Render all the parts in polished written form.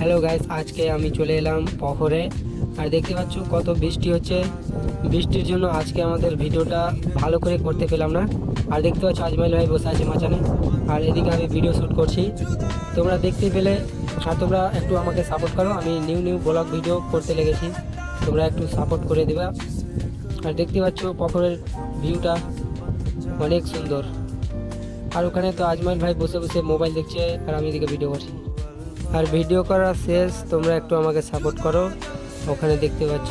Hello guys, আজকে আমি চলে এলাম পখরে। আর দেখতে পাচ্ছ কত বৃষ্টি হচ্ছে। বৃষ্টির জন্য আজকে আমাদের ভিডিওটা ভালো করে করতে পেলাম না। আর দেখতে পাচ্ছ আজমাইল ভাই বসে আছে মাচানে, আর এদিকে আমি ভিডিও শ্যুট করছি। তোমরা দেখতে পেলে, আর তোমরা একটু আমাকে সাপোর্ট করো। আমি নিউ নিউ ব্লগ ভিডিও করতে লেগেছি, তোমরা একটু সাপোর্ট করে দিবা। আর দেখতে পাচ্ছ পখরের ভিউটা অনেক সুন্দর। আর ওখানে তো আজমাইল ভাই বসে বসে মোবাইল দেখছে, আর আমি এদিকে ভিডিও করছি। আর ভিডিও করা শেষ, তোমরা একটু আমাকে সাপোর্ট করো। ওখানে দেখতে পাচ্ছ,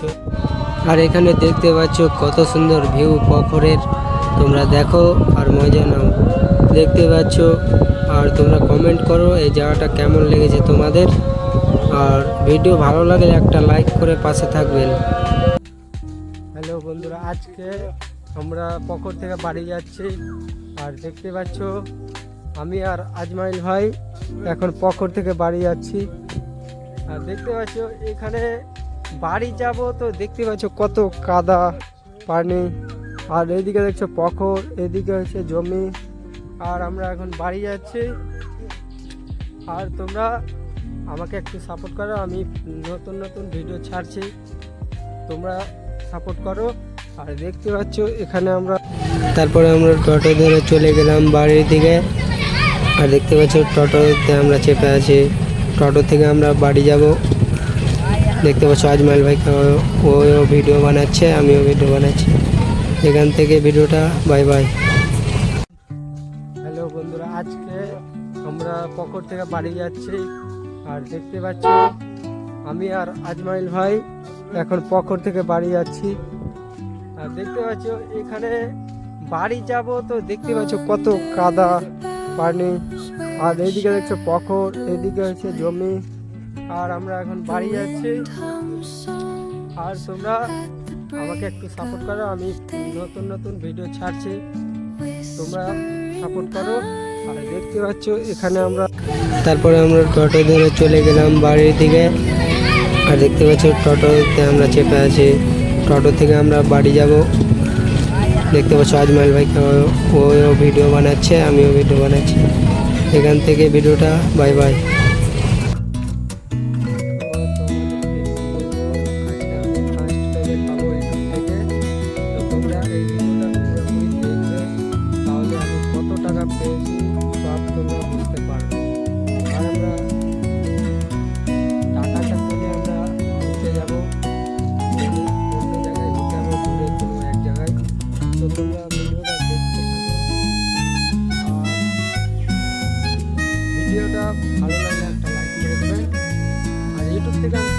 আর এখানে দেখতে পাচ্ছ কত সুন্দর ভিউ পখরের। তোমরা দেখো আর মজা নাও। দেখতে পাচ্ছ, আর তোমরা কমেন্ট করো এই জায়গাটা কেমন লেগেছে তোমাদের। আর ভিডিও ভালো লাগলে একটা লাইক করে পাশে থাকবেন। হ্যালো বন্ধুরা, আজকে আমরা পখর থেকে বাড়ি যাচ্ছি। আর দেখতে পাচ্ছ আমি আর আজমাইল ভাই এখন পখর থেকে বাড়ি যাচ্ছি। আর দেখতে পাচ্ছ এখানে বাড়ি যাব, তো দেখতে পাচ্ছ কত কাদা পানি। আর এইদিকে দেখছো পখর, এদিকে হচ্ছে জমি। আর আমরা এখন বাড়ি যাচ্ছি। আর তোমরা আমাকে একটু সাপোর্ট করো, আমি নতুন নতুন ভিডিও ছাড়ছি, তোমরা সাপোর্ট করো। আর দেখতে পাচ্ছ এখানে তারপরে আমরা টোটো ধরে চলে গেলাম বাড়ির দিকে। আর দেখতে পাচ্ছ টোটোতে আমরা চেপে আছি, টোটো থেকে আমরা বাড়ি যাব। দেখতে পাচ্ছ আজমাইল ভাই ও ভিডিও বানাচ্ছে, আমিও ভিডিও বানাচ্ছি। এখান থেকে ভিডিওটা বাই বাই। হ্যালো বন্ধুরা, আজকে আমরা পখর থেকে বাড়ি যাচ্ছি। আর দেখতে পাচ্ছ আমি আর আজমাইল ভাই এখন পখর থেকে বাড়ি যাচ্ছি। আর দেখতে পাচ্ছ এখানে বাড়ি যাব, তো দেখতে পাচ্ছ কত কাদা পানি। আর এইদিকে দেখছো পখর, এদিকে হচ্ছে জমি। আর আমরা এখন বাড়ি যাচ্ছি। আর তোমরা আমাকে একটু সাপোর্ট করো, আমি নতুন নতুন ভিডিও ছাড়ছি, তোমরা সাপোর্ট করো। আর দেখতে পাচ্ছ এখানে তারপরে আমরা টোটো ধরে চলে গেলাম বাড়ির দিকে। আর দেখতে পাচ্ছ টোটোতে আমরা চেপে আছি, টোটো থেকে আমরা বাড়ি যাব। দেখতে পাচ্ছ আজমাইল ভাই ও ভিডিও বানাচ্ছে, আমিও ভিডিও বানাচ্ছি। এখান থেকে ভিডিওটা বাই বাই। ভিডিওটা ভালো লাগলে একটা লাইক করে দেবেন। আর ইউটিউব থেকে আমি